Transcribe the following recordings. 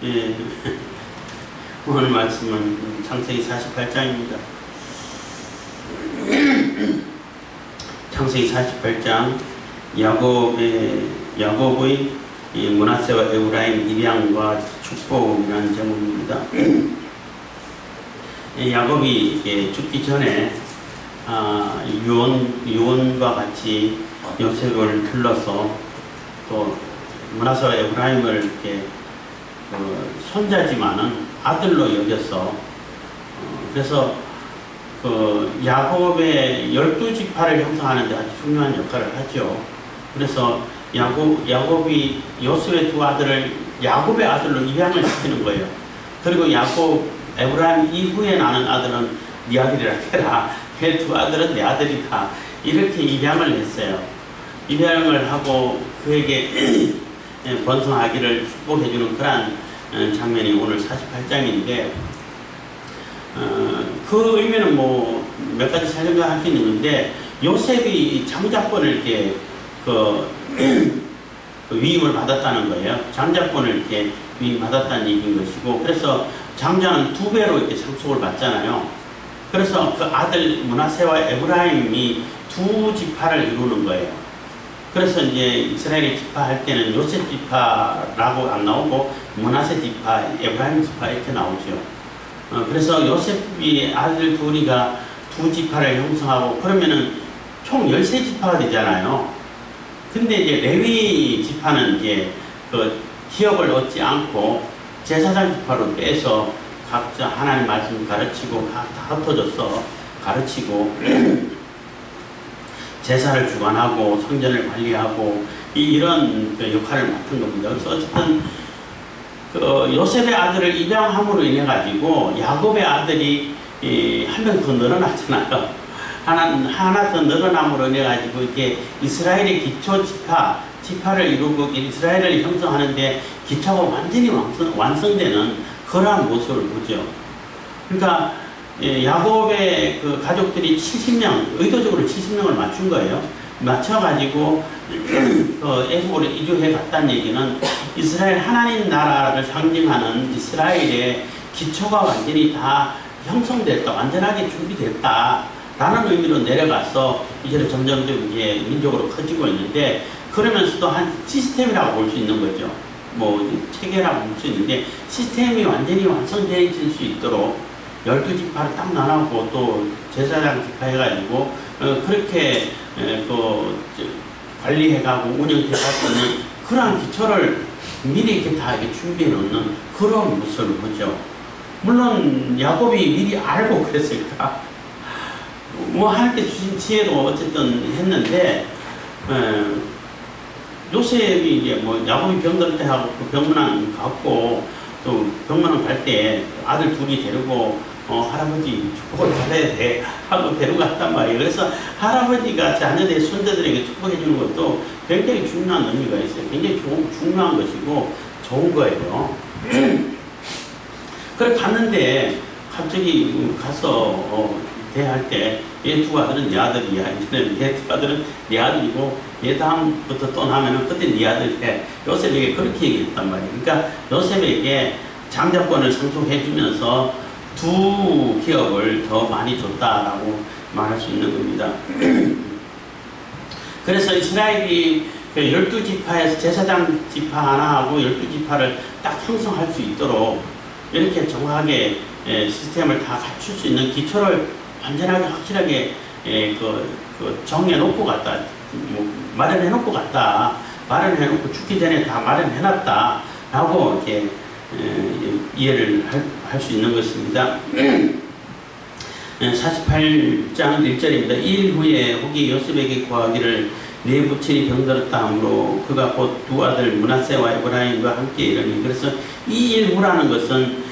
예, 오늘 말씀은 창세기 48장입니다. 창세기 48장 야곱의 므낫세와 에브라임 입양과 축복이라는 제목입니다. 야곱이 죽기 전에 유언과 같이 요셉을 불러서 또 므낫세와 에브라임을 이렇게 손자지만은 아들로 여겼어. 그래서 야곱의 12지파를 형성하는 데 아주 중요한 역할을 하죠. 그래서 야곱이 요셉의 두 아들을 야곱의 아들로 입양을 시키는 거예요. 그리고 에브라임 이후에 나는 아들은 네 아들이라 해라. 걔 두 아들은 내 아들이다. 이렇게 입양을 했어요. 입양을 하고 그에게 번성하기를 축복해주는 그러한 장면이 오늘 48장인데 그 의미는 뭐 몇 가지 생각할 수 있는데, 요셉이 장자권을 이렇게 위임을 받았다는 거예요. 장자권을 이렇게 위임받았다는 얘기인 것이고, 그래서 장자는 2배로 이렇게 상속을 받잖아요. 그래서 그 아들 므낫세와 에브라임이 2지파를 이루는 거예요. 그래서 이제 이스라엘의 지파 할 때는 요셉 지파라고 안 나오고 므낫세 지파, 에브라임 지파 이렇게 나오죠. 그래서 요셉이 아들 둘이가 2지파를 형성하고 그러면은 총 13지파가 되잖아요. 근데 이제 레위 지파는 이제 기업을 얻지 않고 제사장 지파로 빼서 각자 하나님 말씀 가르치고 다 흩어져서 가르치고 제사를 주관하고 성전을 관리하고 이런 역할을 맡은 겁니다. 그래서 어쨌든 요셉의 아들을 입양함으로 인해 가지고 야곱의 아들이 한 명 더 늘어났잖아요. 하나 더 늘어남으로 인해 가지고 이게 이스라엘의 기초 지파를 이루고 이스라엘을 형성하는데 기초가 완전히 완성되는 그러한 모습을 보죠. 그러니까 야곱의 그 가족들이 70명, 의도적으로 70명을 맞춘 거예요. 맞춰가지고 애굽으로 이주해 갔다는 얘기는 이스라엘 하나님 나라를 상징하는 이스라엘의 기초가 완전히 다 형성됐다, 완전하게 준비됐다 라는 의미로 내려가서 이제 점점 이제 민족으로 커지고 있는데, 그러면서도 한 시스템이라고 볼 수 있는 거죠. 뭐 체계라고 볼 수 있는데, 시스템이 완전히 완성되어질 수 있도록 12지파를 딱 나누고 또 제사장 지파 해가지고 그렇게 관리해가고 운영해갈 수 있는 그러한 기초를 미리 이렇게 다 이렇게 준비해 놓는 그런 모습을 보죠. 물론 야곱이 미리 알고 그랬을까? 뭐 하나님께 주신 지혜로 어쨌든 했는데, 요셉이 이제 뭐 야곱이 병들 때 하고 그 병문안 갔고 또 병문안 갈 때 아들 둘이 데리고 할아버지 축복을 받아야 돼 하고 데려갔단 말이에요. 그래서 할아버지가 자녀들 손자들에게 축복해 주는 것도 굉장히 중요한 의미가 있어요. 굉장히 중요한 것이고 좋은 거예요. 그래 갔는데 갑자기 가서 대할 때 얘 두 아들은 네 아들이야. 얘 두 아들은 네 아들이고 얘 다음부터 또 나면은 그때 네 아들 해. 요셉에게 그렇게 얘기했단 말이에요. 그러니까 요셉에게 장자권을 상속해 주면서 2 기업을 더 많이 줬다라고 말할 수 있는 겁니다. 그래서 이스라엘이 12지파에서 제사장 지파 하나하고 12지파를 딱 형성할 수 있도록 이렇게 정확하게 시스템을 다 갖출 수 있는 기초를 완전하게 확실하게 정해놓고 갔다, 마련해놓고 갔다, 마련해놓고 죽기 전에 다 마련해놨다 라고 이렇게 이해를 할 수 있는 것입니다. 48장 1절입니다. 2일 후에 혹이 요셉에게 구하기를 네 부친이 병들었다 하므로 그가 곧 2 아들 므낫세와 에브라임과 함께 이르니. 그래서 2일 후라는 것은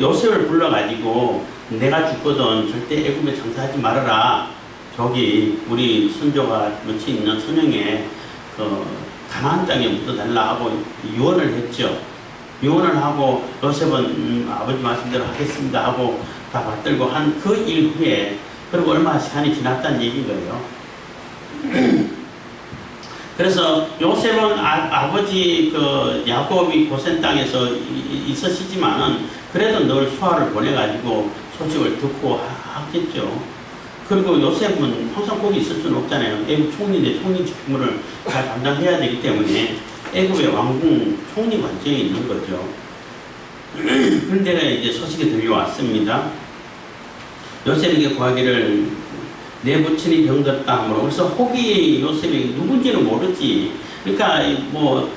요셉을 불러가지고 내가 죽거든 절대 애굽에 장사하지 말아라. 저기 우리 선조가 며칠 있는 선영에 가나안 땅에 묻어달라 하고 유언을 했죠. 유언을 하고 요셉은 아버지 말씀대로 하겠습니다 하고 다 받들고 한 그 일 후에, 그리고 얼마 시간이 지났다는 얘기인 거예요. 그래서 요셉은 아버지 그 야곱이 고센 땅에서 있으시지만은 그래도 늘 수하를 보내가지고 소식을 듣고 하겠죠. 그리고 요셉은 항상 거기 있을 수는 없잖아요. 애국 총리인데 총리 직무를 잘 감당해야 되기 때문에 애국의 왕궁 총리 관청에 있는 거죠. 그런데 이제 소식이 들려왔습니다. 요셉에게 구하기를 내 부친이 병들었다 하므로. 그래서 혹이 요셉이 누군지는 모르지. 그러니까 뭐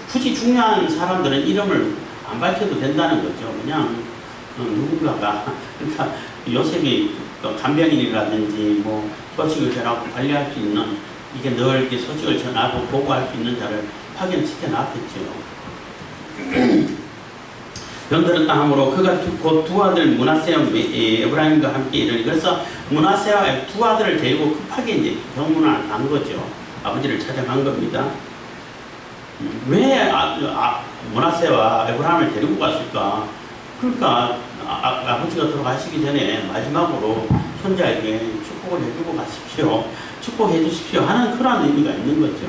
굳이 중요한 사람들은 이름을 안 밝혀도 된다는 거죠. 그냥 누군가가, 그러니까 요셉이 간병인이라든지 뭐 소식을 전하고 관리할 수 있는, 이게 늘 이렇게 소식을 전하고 보고할 수 있는 자를 파견시켜 놨겠죠. 병들었다 하므로 그가 곧 두 아들 므낫세와 에브라임과 함께 이르니. 그래서 므낫세와 두 아들을 데리고 급하게 이제 병문안 간 거죠. 아버지를 찾아간 겁니다. 왜 므낫세와 에브라임을 데리고 갔을까? 그러니까 아버지가 돌아가시기 전에 마지막으로 손자에게 축복을 해주고 가십시오, 축복해 주십시오 하는 그런 의미가 있는 거죠.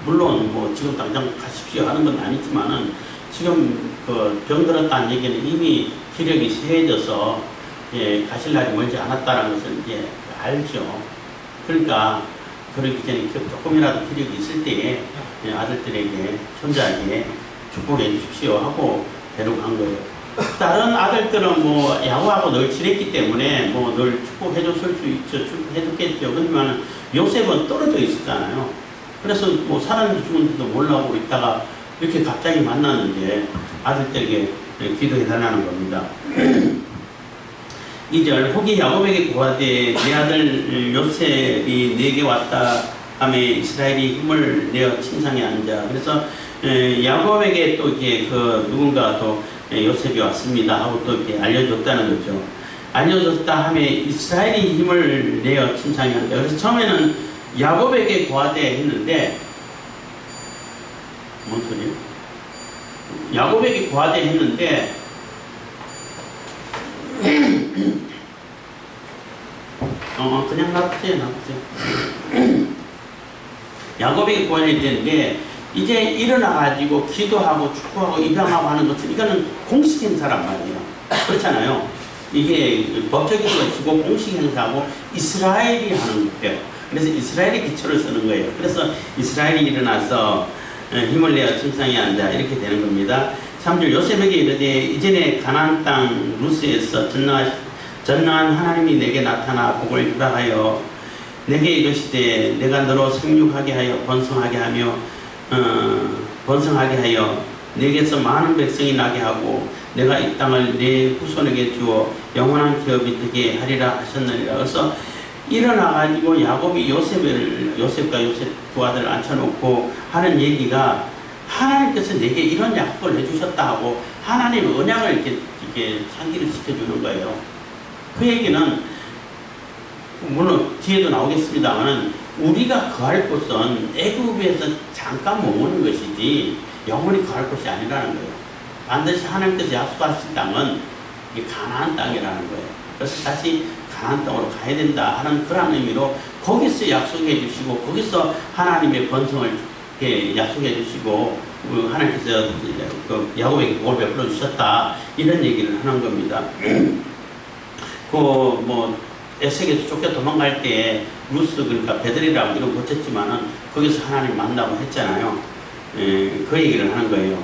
물론 뭐 지금 당장 가십시오 하는 건 아니지만은 지금 그 병들었다는 얘기는 이미 기력이 쇠해져서 가실 날이 멀지 않았다는 것을 이제 알죠. 그러니까 그러기 전에 조금이라도 기력이 있을 때에 아들들에게, 손자에게 축복해 주십시오 하고 데려간 거예요. 다른 아들들은 뭐 야구하고 늘 지냈기 때문에 뭐 늘 축복해 줬을 수 있죠. 축복해 줬겠죠. 그렇지만 요셉은 떨어져 있었잖아요. 그래서 뭐 살았는지 죽었는지도 몰라고 있다가 이렇게 갑자기 만났는데 아들들에게 기도해 달라는 겁니다. 2절, 혹이 야곱에게 구하되 내 아들 요셉이 내게 왔다 하며 이스라엘이 힘을 내어 침상에 앉아. 그래서 야곱에게 또 이렇게 누군가 또 요셉이 왔습니다 하고 또 이렇게 알려줬다는 거죠. 알려줬다 하며 이스라엘이 힘을 내어 침상에 앉아. 그래서 처음에는 야곱에게 구하되 했는데, 뭔 소리예요? 야곱에게 구하되 했는데 그냥 놔두세요. 야곱에게 구하되 했는데 이제 일어나가지고 기도하고 축구하고 입양하고 하는 것은 이거는 공식 행사란 말이에요. 그렇잖아요. 이게 법적인 것이고 공식 행사고 이스라엘이 하는 거예요. 그래서 이스라엘의 기초를 쓰는 거예요. 그래서 이스라엘이 일어나서 힘을 내어 침상에 앉아 이렇게 되는 겁니다. 3절, 요셉에게 이르되 이전에 가나안 땅 루스에서 전능한 하나님이 내게 나타나 복을 유발하여 내게 이르시되 내가 너로 생육하게 하여 번성하게 하여 내게서 많은 백성이 나게 하고 내가 이 땅을 내 후손에게 주어 영원한 기업이 되게 하리라 하셨느니라. 그래서 일어나가지고 야곱이 요셉과 요셉 두 아들을 앉혀놓고 하는 얘기가 하나님께서 내게 이런 약속을 해주셨다 하고 하나님의 언약을 이렇게 상기를 시켜주는 거예요. 그 얘기는 물론 뒤에도 나오겠습니다만 우리가 거할 곳은 애굽에서 잠깐 머무는 것이지 영원히 거할 곳이 아니라는 거예요. 반드시 하나님께서 약속하신 땅은 이게 가나안 땅이라는 거예요. 그래서 다시 가나안 땅으로 가야 된다 하는 그런 의미로 거기서 약속해 주시고 거기서 하나님의 번성을 약속해 주시고 하나님께서 야곱에게 복을 베풀어 주셨다 이런 얘기를 하는 겁니다. 에색에서 쫓겨 도망갈 때 루스, 그러니까 베들이라고 이름 고쳤지만은 거기서 하나님 만나고 했잖아요. 그 얘기를 하는 거예요.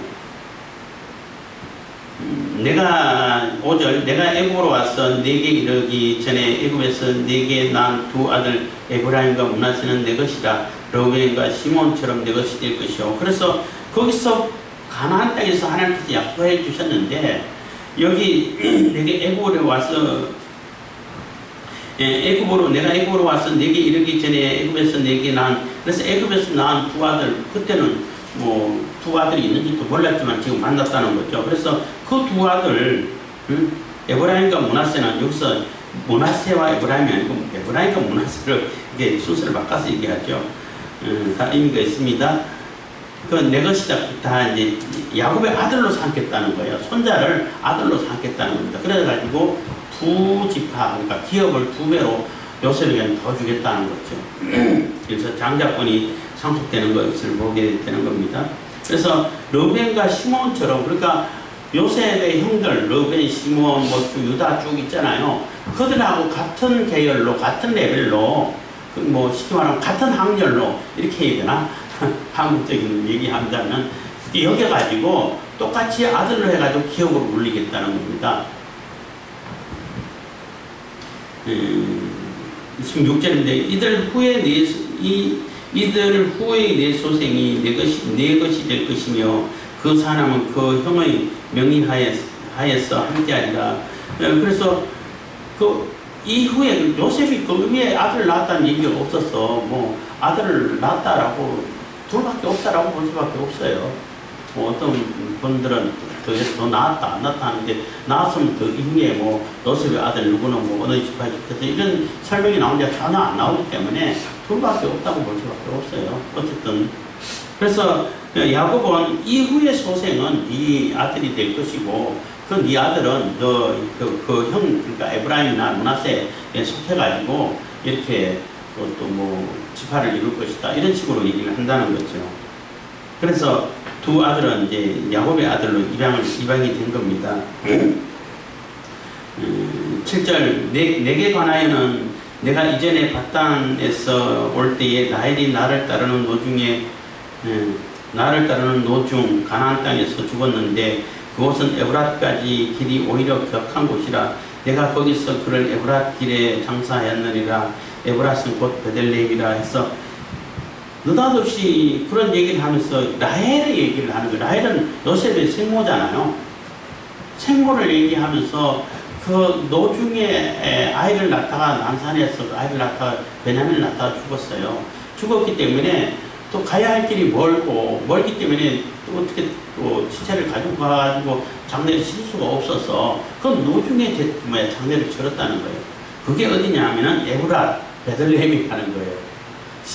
내가 5절, 내가 애굽으로 와서 네게 이르기 전에 애굽에서 네게 난 두 아들 에브라임과 므낫세는 내 것이다. 르우벤과 시몬처럼 내 것이 될 것이요. 그래서 거기서 가나안 땅에서 하나님께서 약속해 주셨는데 여기 내게 애굽으로 와서 내가 애굽으로 와서 내게 이르기 전에 애굽에서 내게 난, 그래서 애굽에서 낳은 두 아들, 그때는 뭐 두 아들이 있는지도 몰랐지만 지금 만났다는 거죠. 그래서 그 두 아들, 에브라임과 므낫세는 여기서 므낫세와 에브라임이 아니고 에브라임과 므낫세를 이게 순서를 바꿔서 얘기하죠. 다 의미가 있습니다. 내 것이다 다 이제 야곱의 아들로 삼겠다는 거예요. 손자를 아들로 삼겠다는 겁니다. 그래가지고 두 지파, 그러니까 기업을 두 배로 요셉에게는 더 주겠다는 거죠. 그래서 장자권이 상속되는 것을 보게 되는 겁니다. 그래서 르벤과 시몬처럼, 그러니까 요셉의 형들 르벤, 시몬, 유다 쭉 있잖아요. 그들하고 같은 계열로, 같은 레벨로, 뭐 쉽게 말하면 같은 학렬로 이렇게 해야 되나? 한국적인 얘기한다면 여겨가지고 똑같이 아들로 해가지고 기업으로 올리겠다는 겁니다. 16절인데 이들 후에 내 소생이 내 것이 될 것이며 그 사람은 그 형의 명의하에서 함께하리라. 그래서 그 이후에 요셉이 그 위에 아들을 낳았다는 얘기가 없었어. 뭐 아들을 낳았다라고 둘밖에 없다라고 볼 수밖에 없어요. 뭐 어떤 분들은 더 낳았다 안 낳았다 하는데 낳았으면 그 이후에 뭐 요셉의 아들 누구는 뭐 어느 집안에 죽겠어 이런 설명이 나오는데 전혀 안 나오기 때문에 둘밖에 없다고 볼 수밖에 없어요. 어쨌든 그래서 야곱은 이후의 소생은 네 아들이 될 것이고 그 네 아들은 그 형 그러니까 에브라임이나 므낫세에 속해가지고 이렇게 또 뭐 지파를 이룰 것이다 이런 식으로 얘기를 한다는 거죠. 그래서 두 아들은 이제 야곱의 아들로 입양이 된 겁니다. 7절 내게 관하여는 내가 이전에 바단에서 올 때에 라헬이 나를 따르는 노중 가나안 땅에서 죽었는데 그곳은 에브랏까지 길이 오히려 격한 곳이라 내가 거기서 그를 에브랏 길에 장사하였느니라. 에브랏은 곧 베들레헴이라 해서 느닷없이 그런 얘기를 하면서 라헬의 얘기를 하는 거예요. 라헬은 요셉의 생모잖아요. 생모를 얘기하면서 그 노중에 아이를 낳다가 난산에서 아이를 낳다가 베냐민을 낳다가 죽었어요. 죽었기 때문에 또 가야 할 길이 멀기 때문에 또 어떻게 또 시체를 가지고 가가지고 장례를 칠 수가 없어서 그 노중에 장례를 치렀다는 거예요. 그게 어디냐 하면은 에브랏, 베들레헴이 가는 거예요.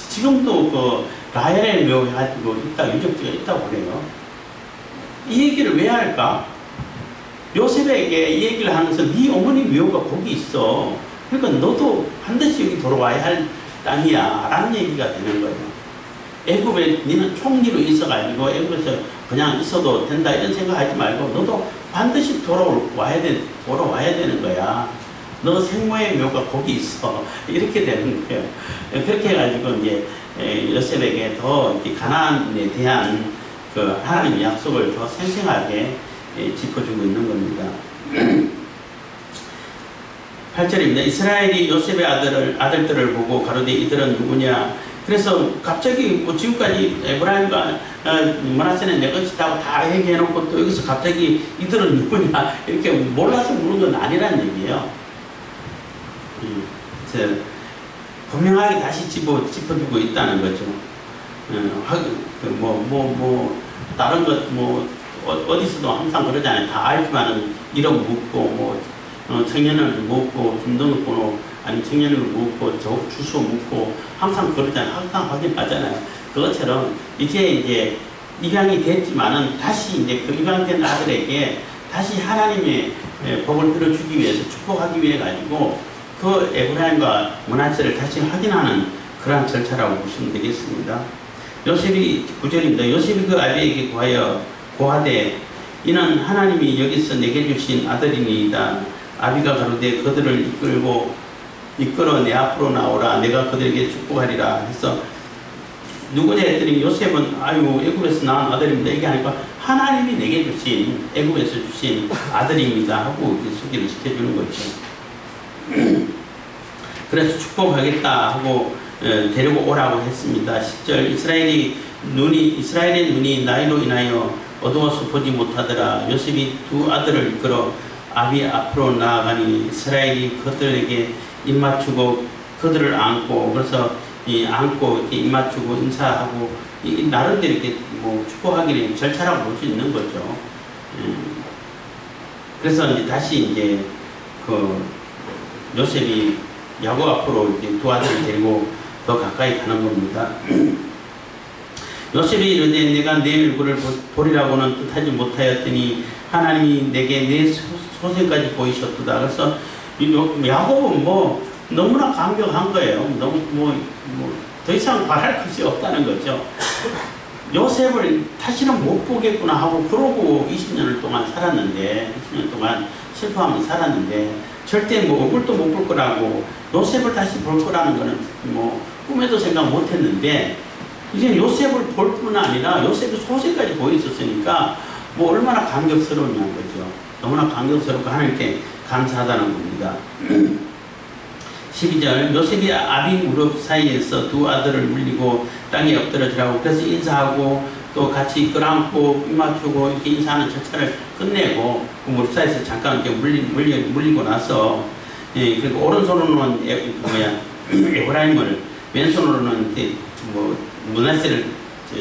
지금도 그 라헬의 묘 해가지고 유적지가 있다고 그래요. 이 얘기를 왜 할까? 요셉에게 이 얘기를 하면서 네 어머니 묘가 거기 있어. 그러니까 너도 반드시 여기 돌아와야 할 땅이야 라는 얘기가 되는 거예요. 애굽에 너는 총리로 있어가지고 애굽에서 그냥 있어도 된다 이런 생각하지 말고 너도 반드시 돌아와야 되는 거야. 너 생모의 묘가 거기 있어. 이렇게 되는 거예요. 그렇게 해가지고 이제 요셉에게 더 가나안에 대한 그 하나님의 약속을 더 생생하게 짚어주고 있는 겁니다. 8절입니다. 이스라엘이 요셉의 아들들을 보고 가로되 이들은 누구냐? 그래서 갑자기 뭐 지금까지 에브라임과 므낫세는 내 것이라고 다 얘기해놓고 또 여기서 갑자기 이들은 누구냐? 이렇게 몰라서 묻는 건 아니란 얘기예요. 분명하게 다시 짚어주고 있다는 거죠. 다른 것, 어디서도 항상 그러잖아요. 다 알지만은 이름 묻고, 청년을 묻고, 주민등록번호, 아니면 청년을 묻고, 주소 묻고, 항상 그러잖아요. 항상 확인하잖아요. 그것처럼, 이제 입양이 됐지만은 다시 이제 그 입양된 아들에게 다시 하나님의 복을 들어주기 위해서 축복하기 위해 가지고 그 에브라임과 므낫세를 다시 확인하는 그러한 절차라고 보시면 되겠습니다. 요셉이 9절입니다. 요셉이 그 아비에게 고하되 이는 하나님이 여기서 내게 주신 아들이니이다. 아비가 가로되 그들을 이끌어 내 앞으로 나오라. 내가 그들에게 축복하리라. 해서 누구냐 했더니 요셉은 애굽에서 낳은 아들입니다. 이게 아니고 하나님이 내게 주신 애굽에서 주신 아들입니다 하고 소개를 시켜주는 거죠. 그래서 축복하겠다 하고 데리고 오라고 했습니다. 10절 이스라엘의 눈이 나이로 인하여 어두워서 보지 못하더라. 요셉이 두 아들을 이끌어 아비 앞으로 나아가니 이스라엘이 그들에게 입맞추고 그들을 안고 그래서 안고 이렇게 입맞추고 인사하고 나름대로 이렇게 축복하기는 절차라고 볼 수 있는 거죠. 그래서 이제 다시 그 요셉이 야곱 앞으로 두 아들을 데리고 더 가까이 가는 겁니다. 요셉이 이르되 내가 내 얼굴을 보리라고는 뜻하지 못하였더니 하나님이 내게 내 소생까지 보이셨도다. 그래서 야곱은 너무나 감격한 거예요. 너무 더 이상 바랄 것이 없다는 거죠. 요셉을 다시는 못 보겠구나 하고 그러고 20년을 동안 살았는데 20년 동안 슬퍼하면서 살았는데 절대 뭐 얼굴도 못 볼 거라고 요셉을 다시 볼 거라는 거는 뭐 꿈에도 생각 못 했는데 이제 요셉을 볼 뿐 아니라 요셉의 소재까지 보였었으니까 뭐 얼마나 감격스러우냐는 거죠. 너무나 감격스럽고 하나님께 감사하다는 겁니다. 12절 요셉이 아비 무릎 사이에서 두 아들을 물리고 땅에 엎드려지라고 그래서 인사하고 또 같이 끌어안고 입 맞추고 이렇게 인사하는 절차를 끝내고 그 무릎 사이에서 잠깐 이렇게 물리고 나서 그리고 오른손으로는 에브라임을 왼손으로는 므낫세를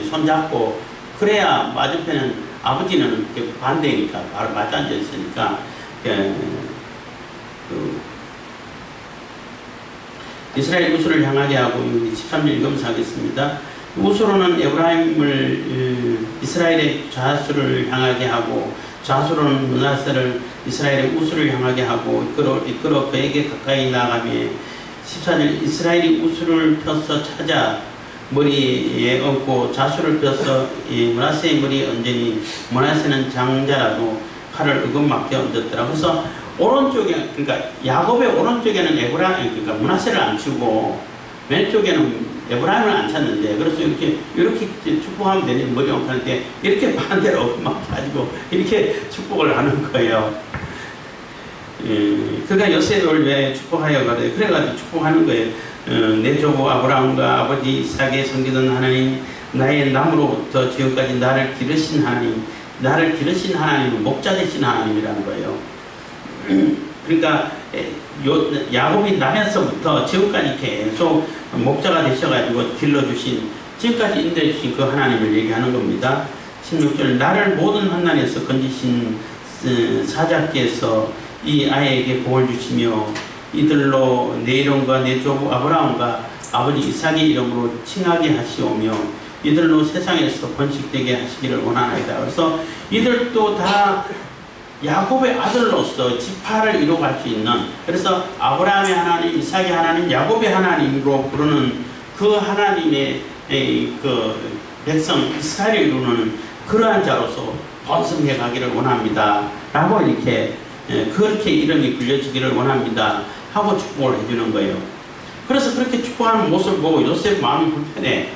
손잡고 그래야 맞은편은 아버지는 반대니까 바로 맞아 앉아 있으니까 이스라엘 우수를 향하게 하고 13절 읽으면서 하겠습니다. 우수로는 에브라임을 이스라엘의 좌수를 향하게 하고 좌수로는 므낫세를 이스라엘의 우수를 향하게 하고 이끌어 그에게 가까이 나가며 14절 이스라엘이 우수를 펴서 찾아 머리에 얹고 좌수를 펴서 므낫세의 머리에 얹으니 므낫세는 장자라도 칼을 의금맞게 얹었더라. 그래서 오른쪽에 그러니까 야곱의 오른쪽에는 그러니까 므낫세를 안 치고 왼쪽에는 에브라임을 안 찼는데 그래서 이렇게 축복하면 되는 머리 얹을 때 이렇게 반대로 의금맞게 가지고 이렇게 축복을 하는 거예요. 그가 요셉을 왜 축복하여 가래 그래가지고 축복하는 거예요. 내 조부 아브라함과 아버지 이삭의 섬기던 하나님 나의 남으로부터 지금까지 나를 기르신 하나님 나를 기르신 하나님은 목자 되신 하나님이라는 거예요. 그러니까 야곱이 나면서부터 지금까지 계속 목자가 되셔가지고 길러주신 지금까지 인도해주신 그 하나님을 얘기하는 겁니다. 16절 나를 모든 환난에서 건지신 사자께서 이 아이에게 복을 주시며 이들로 내 이름과 내 조부 아브라함과 아버지 이삭의 이름으로 칭하게 하시오며 이들로 세상에서 번식되게 하시기를 원하나이다. 그래서 이들도 다 야곱의 아들로서 지파를 이루어갈 수 있는 그래서 아브라함의 하나님, 이삭의 하나님, 야곱의 하나님으로 부르는 그 하나님의 그 백성 이스라엘을 이루는 그러한 자로서 번성해 가기를 원합니다. 라고 이렇게 그렇게 이름이 불려지기를 원합니다. 하고 축복을 해주는 거예요. 그래서 그렇게 축복하는 모습을 보고 요셉 마음이 불편해.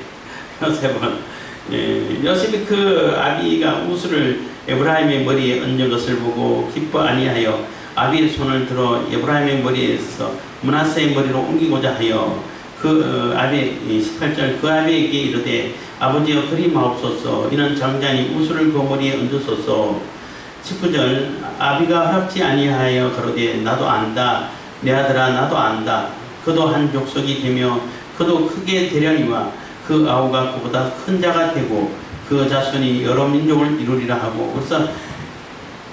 요셉이 그 아비가 우수를 에브라임의 머리에 얹은 것을 보고 기뻐 아니하여 아비의 손을 들어 에브라임의 머리에서 므낫세의 머리로 옮기고자 하여 그 아비 18절 그 아비에게 이르되 아버지여 그리 마옵소서 이는 장자니 우수를 그 머리에 얹으소서. 19절 아비가 허락지 아니하여 가로되 나도 안다 내 아들아 나도 안다 그도 한 족속이 되며 그도 크게 되려니와 그 아우가 그보다 큰 자가 되고 그 자손이 여러 민족을 이루리라 하고 그래서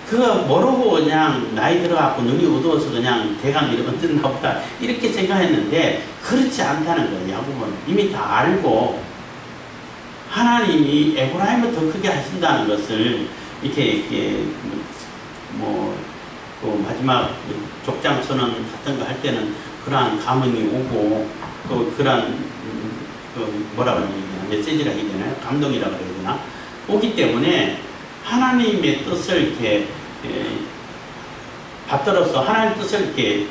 그가 모르고 그냥 나이 들어갖고 눈이 어두워서 그냥 대강 이러면 뜨나 보다 이렇게 생각했는데 그렇지 않다는 거예요. 야곱은 이미 다 알고 하나님이 에브라임을 더 크게 하신다는 것을 이렇게 그 마지막 족장 선언 같은 거 할 때는 그러한 감흥이 오고 또 그러한 뭐라 그러냐 메시지라 해야 되나요? 감동이라 그래야 되나? 오기 때문에 하나님의 뜻을 이렇게 받들어서 하나님의 뜻을 이렇게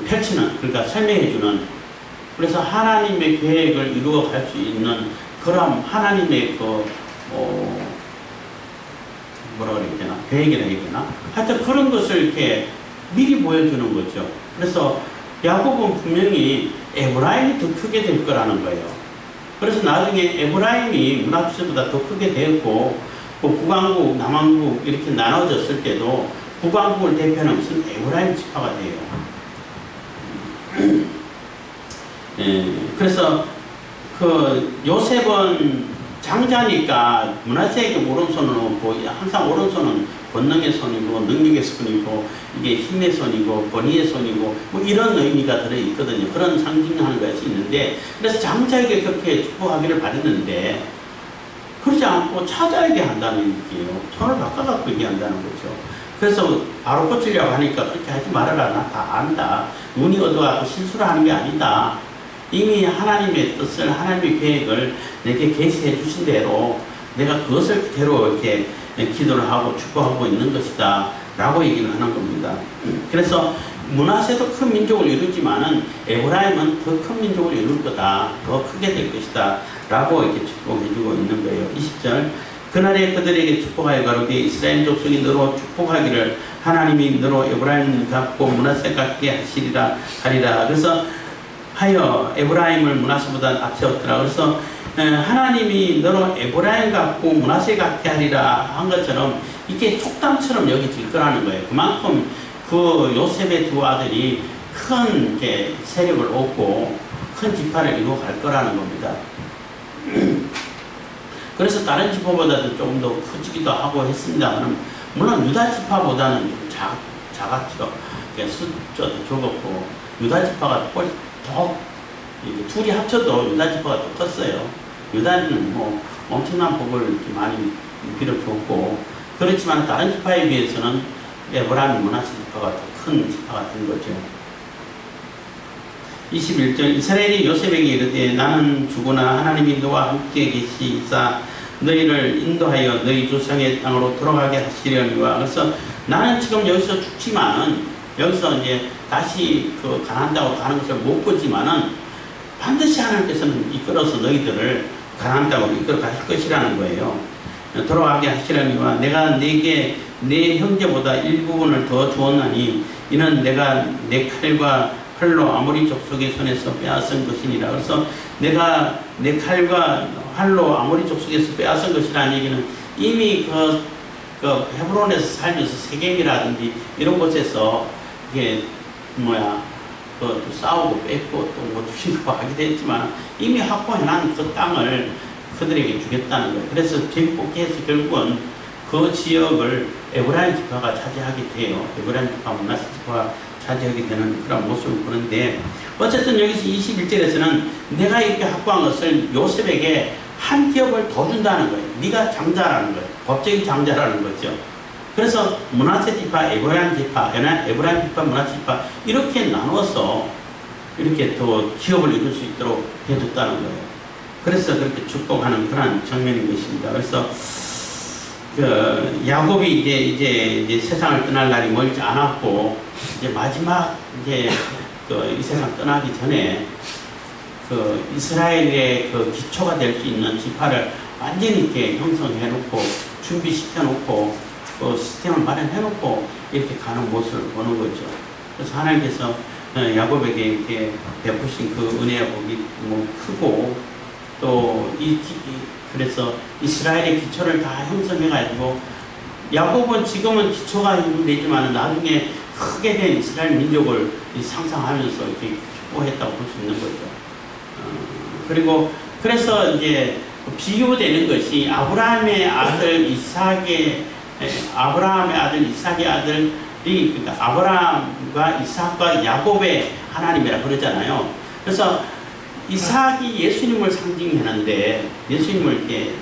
펼치는 그러니까 설명해주는 그래서 하나님의 계획을 이루어갈 수 있는 그런 하나님의 뭐라 그래야 되나? 계획이라 해야 되나? 하여튼 그런 것을 이렇게 미리 보여주는 거죠. 그래서 야곱은 분명히 에브라임이 더 크게 될 거라는 거예요. 그래서 나중에 에브라임이 므낫세보다 더 크게 되었고 북왕국, 남왕국 이렇게 나눠졌을 때도 북왕국을 대표하는 무슨 에브라임 지파가 돼요. 그래서 그 요셉은 장자니까 므낫세에게 오른손으로 항상 오른손은 권능의 손이고 능력의 손이고 이게 힘의 손이고 권위의 손이고 뭐 이런 의미가 들어있거든요. 그런 상징하는 것이 있는데 그래서 장자에게 그렇게 축복하기를 바랬는데 그렇지 않고 차자에게 한다는 얘기예요. 손을 바꿔갖고 얘기한다는 거죠. 그래서 바로 고치려고 하니까 그렇게 하지 말아라. 나 다 안다. 눈이 어두워갖고 실수를 하는 게 아니다. 이미 하나님의 뜻을, 하나님의 계획을 내게 계시해 주신 대로 내가 그것을 그대로 이렇게 기도를 하고 축복하고 있는 것이다. 라고 얘기를 하는 겁니다. 그래서 므낫세도 큰 민족을 이루지만은 에브라임은 더 큰 민족을 이룰 거다. 더 크게 될 것이다. 라고 이렇게 축복해주고 있는 거예요. 20절. 그날에 그들에게 축복하여 가로되 이스라엘 족속이 너로 축복하기를 하나님이 너로 에브라임 같고 므낫세 같게 하리라. 그래서 하여 에브라임을 므낫세보다 앞세웠더라. 그래서 하나님이 너로 에브라임 같고 므낫세 같게 하리라 한 것처럼 이게 촉담처럼 여겨질 거라는 거예요. 그만큼 그 요셉의 두 아들이 큰 세력을 얻고 큰 지파를 이루어 갈 거라는 겁니다. 그래서 다른 지파보다도 조금 더 커지기도 하고 했습니다만, 물론 유다 지파보다는 좀 작았죠. 숫자도 적었고, 유다 지파가 더, 둘이 합쳐도 유다 지파가 더 컸어요. 유다는 뭐 엄청난 복을 많이 빌어줬고, 그렇지만 다른 지파에 비해서는 에브라임 므낫세 지파가 더 큰 지파가 된 거죠. 21절. 이스라엘이 요셉에게 이르되 나는 죽으나 하나님이 너와 함께 계시사 너희를 인도하여 너희 조상의 땅으로 돌아가게 하시려니와. 그래서 나는 지금 여기서 죽지만은, 여기서 이제 다시 그 가나안 땅으로 가는 것을 못 보지만은 반드시 하나님께서는 이끌어서 너희들을 가나안 땅으로 이끌어 가실 것이라는 거예요. 돌아가게 하시려니와 내가 네게 네 형제보다 일부분을 더 주었나니 이는 내가 내 칼과 활로 아모리 족속의 손에서 빼앗은 것이니라. 그래서 내가 내 칼과 활로 아모리 족속에서 빼앗은 것이라는 얘기는 이미 그 헤브론에서 살면서 세겜이라든지 이런 곳에서 이게 또 싸우고 뺏고 또 뭐 주시고 하기도 했지만 이미 확보해놓은 그 땅을 그들에게 주겠다는 거예요. 그래서 복귀해서 결국은 그 지역을 에브라임 지파가 차지하게 돼요. 에브라임 지파, 므낫세 지파가 차지하게 되는 그런 모습을 보는데, 어쨌든 여기서 21절에서는 내가 이렇게 확보한 것을 요셉에게 한 기업을 더 준다는 거예요. 네가 장자라는 거예요. 법적인 장자라는 거죠. 그래서 므낫세 지파, 에브라임 지파, 에브라임 지파, 므낫세 지파 이렇게 나눠서 이렇게 더 기업을 이룰 수 있도록 해줬다는 거예요. 그래서 그렇게 축복하는 그런 장면인 것입니다. 그래서 야곱이 이제 세상을 떠날 날이 멀지 않았고, 이제 마지막 이 세상 떠나기 전에 이스라엘의 기초가 될 수 있는 지파를 완전히 이렇게 형성해 놓고 준비시켜 놓고 시스템을 마련해 놓고 이렇게 가는 모습을 보는 거죠. 그래서 하나님께서 야곱에게 이렇게 베푸신 그 은혜의 복이 크고, 또 그래서 이스라엘의 기초를 다 형성해가지고, 야곱은 지금은 기초가 형성되지만 나중에 크게 된 이스라엘 민족을 상상하면서 이렇게 축복했다고 볼 수 있는 거죠. 그리고 그래서 이제 비교되는 것이 아브라함의 아들 이삭의 아들이, 그러니까 아브라함과 이삭과 야곱의 하나님이라 그러잖아요. 그래서 이삭이 예수님을 상징하는데, 예수님을 이렇게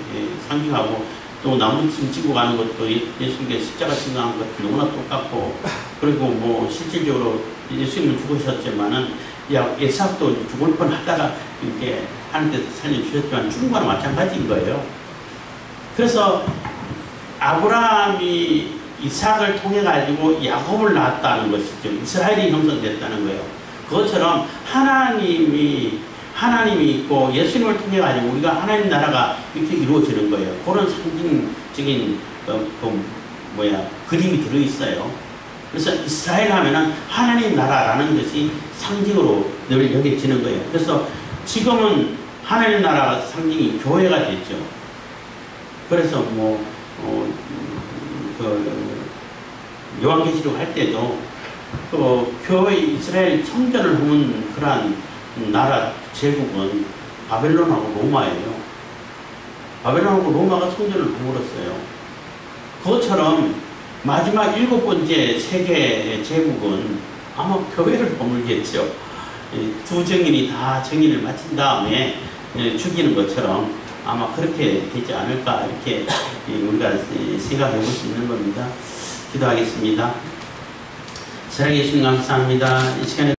상징하고 또 나무짐 지고 가는 것도 예수님께 십자가 지고 것도 너무나 똑같고, 그리고 뭐 실질적으로 예수님은 죽으셨지만은 이삭도 죽을 뻔 하다가 이렇게 하나님께서 살려주셨지만 죽은 거랑 마찬가지인 거예요. 그래서 아브라함이 이삭을 통해 가지고 야곱을 낳았다는 것이죠. 이스라엘이 형성됐다는 거예요. 그것처럼 하나님이 있고 예수님을 통해 가지고 우리가 하나님 나라가 이렇게 이루어지는 거예요. 그런 상징적인 그림이 들어 있어요. 그래서 이스라엘 하면은 하나님 나라라는 것이 상징으로 늘 여겨지는 거예요. 그래서 지금은 하나님 나라 상징이 교회가 됐죠. 그래서 요한계시록 할 때도 교회 이스라엘 청전을 품은 그러한 나라 제국은 바벨론하고 로마예요. 바벨론하고 로마가 성전을 허물었어요. 그것처럼 마지막 7번째 세계 제국은 아마 교회를 허물겠죠. 두 정인이 다 정인을 마친 다음에 죽이는 것처럼 아마 그렇게 되지 않을까, 이렇게 우리가 생각해 볼 수 있는 겁니다. 기도하겠습니다. 사랑해 주님 감사합니다. 이 시간에